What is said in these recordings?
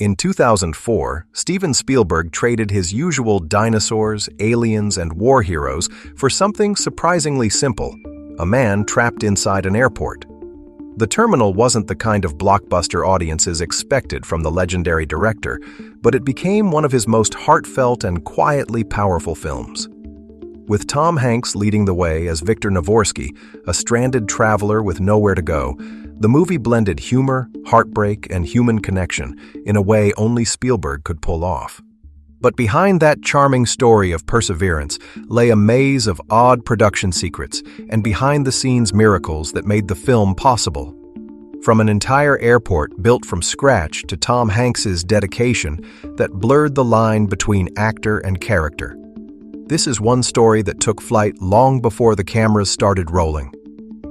In 2004, Steven Spielberg traded his usual dinosaurs, aliens, and war heroes for something surprisingly simple: a man trapped inside an airport. The Terminal wasn't the kind of blockbuster audiences expected from the legendary director, but it became one of his most heartfelt and quietly powerful films. With Tom Hanks leading the way as Victor Navorsky, a stranded traveler with nowhere to go, the movie blended humor, heartbreak, and human connection in a way only Spielberg could pull off. But behind that charming story of perseverance lay a maze of odd production secrets and behind-the-scenes miracles that made the film possible. From an entire airport built from scratch to Tom Hanks's dedication that blurred the line between actor and character. This is one story that took flight long before the cameras started rolling.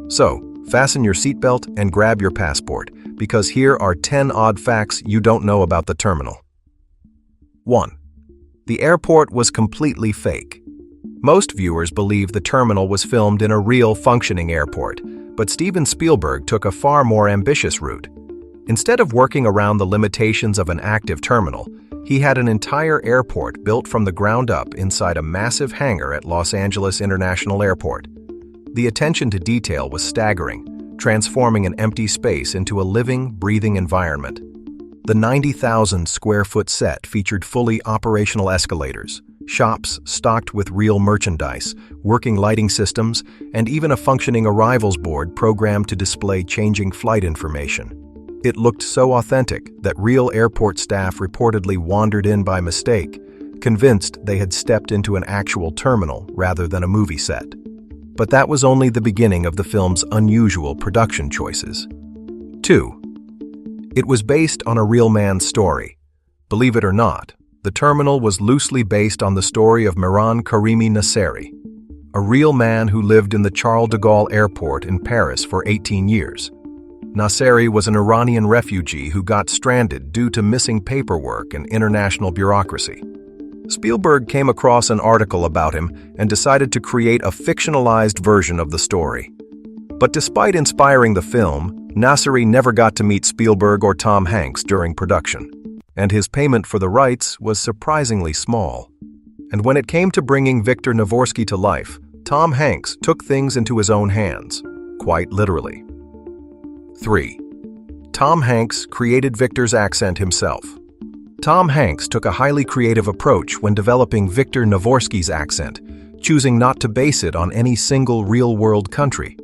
So, fasten your seatbelt and grab your passport, because here are 10 odd facts you don't know about the Terminal. 1. The airport was completely fake. Most viewers believe the Terminal was filmed in a real functioning airport, but Steven Spielberg took a far more ambitious route. Instead of working around the limitations of an active terminal, he had an entire airport built from the ground up inside a massive hangar at Los Angeles International Airport. The attention to detail was staggering, transforming an empty space into a living, breathing environment. The 90,000-square-foot set featured fully operational escalators, shops stocked with real merchandise, working lighting systems, and even a functioning arrivals board programmed to display changing flight information. It looked so authentic that real airport staff reportedly wandered in by mistake, convinced they had stepped into an actual terminal rather than a movie set. But that was only the beginning of the film's unusual production choices. 2. It was based on a real man's story. Believe it or not, the Terminal was loosely based on the story of Mehran Karimi Nasseri, a real man who lived in the Charles de Gaulle Airport in Paris for 18 years. Nasseri was an Iranian refugee who got stranded due to missing paperwork and international bureaucracy. Spielberg came across an article about him and decided to create a fictionalized version of the story. But despite inspiring the film, Nasseri never got to meet Spielberg or Tom Hanks during production, and his payment for the rights was surprisingly small. And when it came to bringing Victor Navorsky to life, Tom Hanks took things into his own hands, quite literally. 3. Tom Hanks created Victor's accent himself. Tom Hanks took a highly creative approach when developing Victor Navorsky's accent, choosing not to base it on any single real-world country.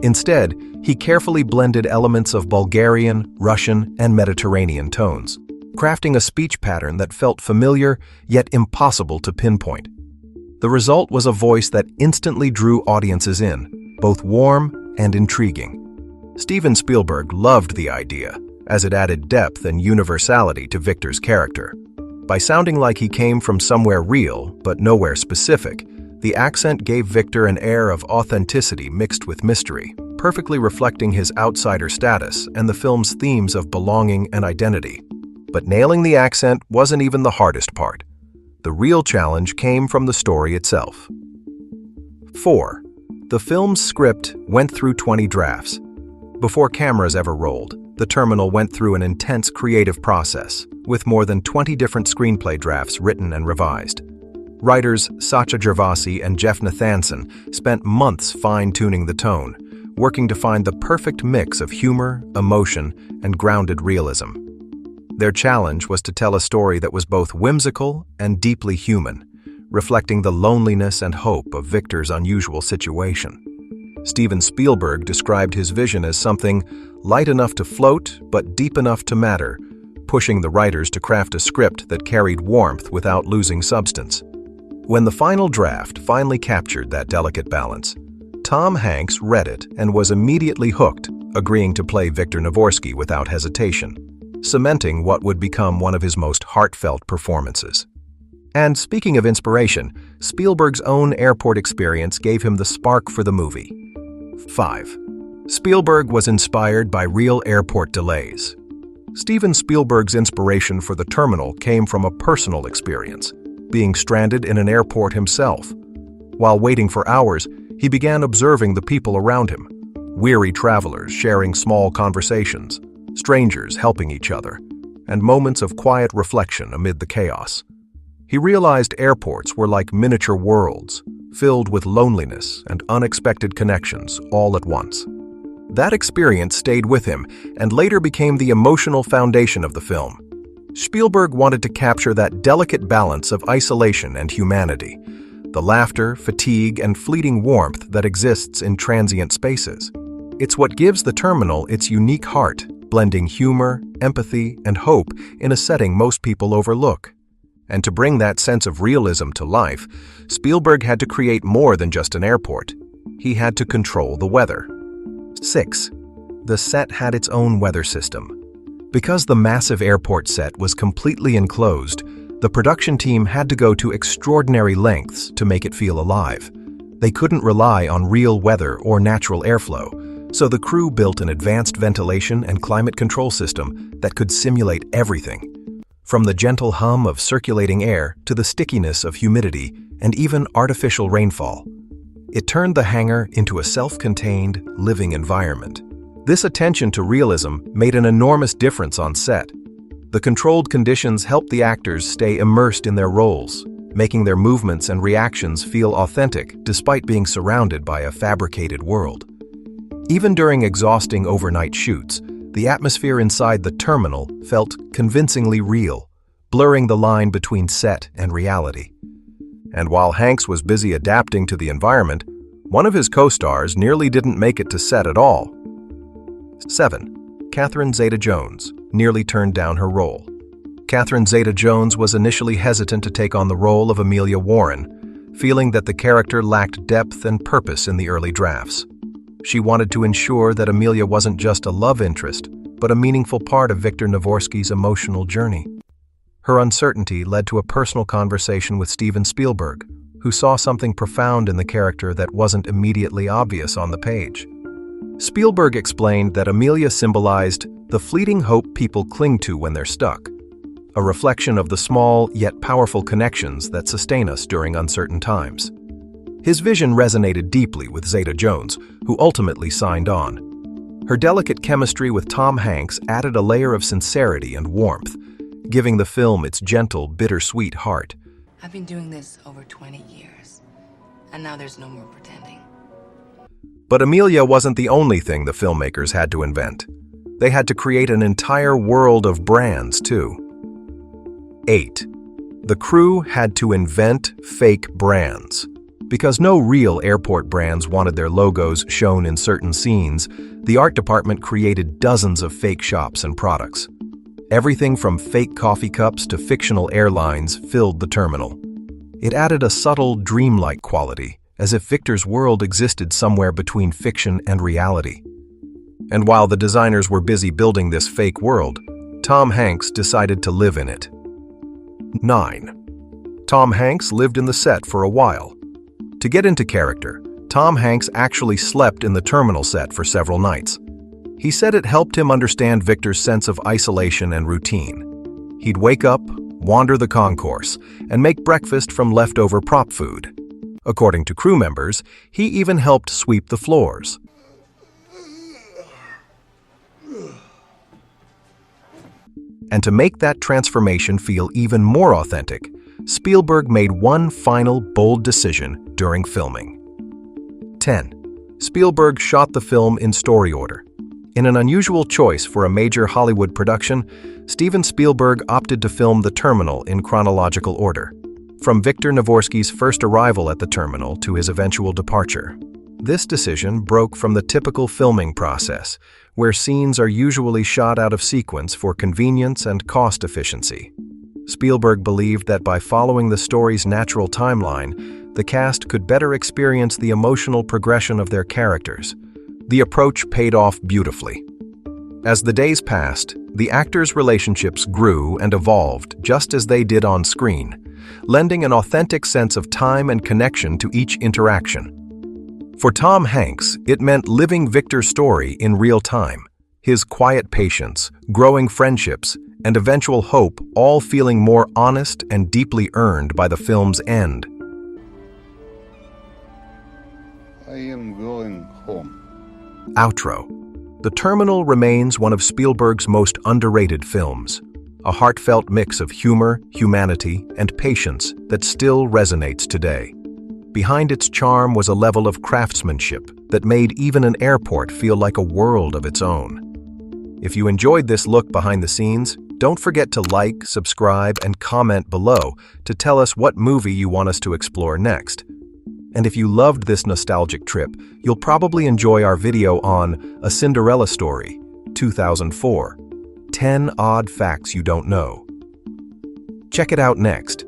Instead, he carefully blended elements of Bulgarian, Russian, and Mediterranean tones, crafting a speech pattern that felt familiar yet impossible to pinpoint. The result was a voice that instantly drew audiences in, both warm and intriguing. Steven Spielberg loved the idea, as it added depth and universality to Victor's character. By sounding like he came from somewhere real, but nowhere specific, the accent gave Victor an air of authenticity mixed with mystery, perfectly reflecting his outsider status and the film's themes of belonging and identity. But nailing the accent wasn't even the hardest part. The real challenge came from the story itself. 4. The film's script went through 20 drafts. Before cameras ever rolled, the Terminal went through an intense creative process, with more than 20 different screenplay drafts written and revised. Writers Sacha Gervasi and Jeff Nathanson spent months fine-tuning the tone, working to find the perfect mix of humor, emotion, and grounded realism. Their challenge was to tell a story that was both whimsical and deeply human, reflecting the loneliness and hope of Victor's unusual situation. Steven Spielberg described his vision as something light enough to float but deep enough to matter, pushing the writers to craft a script that carried warmth without losing substance. When the final draft finally captured that delicate balance, Tom Hanks read it and was immediately hooked, agreeing to play Victor Navorsky without hesitation, cementing what would become one of his most heartfelt performances. And speaking of inspiration, Spielberg's own airport experience gave him the spark for the movie. 5. Spielberg was inspired by real airport delays. Steven Spielberg's inspiration for the Terminal came from a personal experience, being stranded in an airport himself. While waiting for hours, he began observing the people around him, weary travelers sharing small conversations, strangers helping each other, and moments of quiet reflection amid the chaos. He realized airports were like miniature worlds, filled with loneliness and unexpected connections all at once. That experience stayed with him and later became the emotional foundation of the film. Spielberg wanted to capture that delicate balance of isolation and humanity, the laughter, fatigue, and fleeting warmth that exists in transient spaces. It's what gives the terminal its unique heart, blending humor, empathy, and hope in a setting most people overlook. And to bring that sense of realism to life, Spielberg had to create more than just an airport. He had to control the weather. 6. The set had its own weather system. Because the massive airport set was completely enclosed, the production team had to go to extraordinary lengths to make it feel alive. They couldn't rely on real weather or natural airflow, so the crew built an advanced ventilation and climate control system that could simulate everything, from the gentle hum of circulating air to the stickiness of humidity and even artificial rainfall. It turned the hangar into a self-contained, living environment. This attention to realism made an enormous difference on set. The controlled conditions helped the actors stay immersed in their roles, making their movements and reactions feel authentic despite being surrounded by a fabricated world. Even during exhausting overnight shoots, the atmosphere inside the terminal felt convincingly real, blurring the line between set and reality. And while Hanks was busy adapting to the environment, one of his co-stars nearly didn't make it to set at all. 7. Catherine Zeta-Jones nearly turned down her role. Catherine Zeta-Jones was initially hesitant to take on the role of Amelia Warren, feeling that the character lacked depth and purpose in the early drafts. She wanted to ensure that Amelia wasn't just a love interest, but a meaningful part of Victor Navorsky's emotional journey. Her uncertainty led to a personal conversation with Steven Spielberg, who saw something profound in the character that wasn't immediately obvious on the page. Spielberg explained that Amelia symbolized the fleeting hope people cling to when they're stuck, a reflection of the small yet powerful connections that sustain us during uncertain times. His vision resonated deeply with Zeta-Jones, who ultimately signed on. Her delicate chemistry with Tom Hanks added a layer of sincerity and warmth, giving the film its gentle, bittersweet heart. I've been doing this over 20 years, and now there's no more pretending. But Amelia wasn't the only thing the filmmakers had to invent. They had to create an entire world of brands, too. 8. The crew had to invent fake brands. Because no real airport brands wanted their logos shown in certain scenes, the art department created dozens of fake shops and products. Everything from fake coffee cups to fictional airlines filled the terminal. It added a subtle, dreamlike quality, as if Victor's world existed somewhere between fiction and reality. And while the designers were busy building this fake world, Tom Hanks decided to live in it. 9. Tom Hanks lived in the set for a while. To get into character, Tom Hanks actually slept in the terminal set for several nights. He said it helped him understand Victor's sense of isolation and routine. He'd wake up, wander the concourse, and make breakfast from leftover prop food. According to crew members, he even helped sweep the floors. And to make that transformation feel even more authentic, Spielberg made one final bold decision during filming. 10. Spielberg shot the film in story order. In an unusual choice for a major Hollywood production, Steven Spielberg opted to film The Terminal in chronological order, from Victor Navorsky's first arrival at the terminal to his eventual departure. This decision broke from the typical filming process, where scenes are usually shot out of sequence for convenience and cost efficiency. Spielberg believed that by following the story's natural timeline, the cast could better experience the emotional progression of their characters. The approach paid off beautifully. As the days passed, the actors' relationships grew and evolved just as they did on screen, lending an authentic sense of time and connection to each interaction. For Tom Hanks, it meant living Victor's story in real time, his quiet patience, growing friendships, and eventual hope all feeling more honest and deeply earned by the film's end. I am going home. Outro. The Terminal remains one of Spielberg's most underrated films. a heartfelt mix of humor, humanity, and patience that still resonates today. Behind its charm was a level of craftsmanship that made even an airport feel like a world of its own. If you enjoyed this look behind the scenes, don't forget to like, subscribe, and comment below to tell us what movie you want us to explore next. And if you loved this nostalgic trip, you'll probably enjoy our video on A Cinderella Story, 2004, 10 Odd Facts You Don't Know. Check it out next.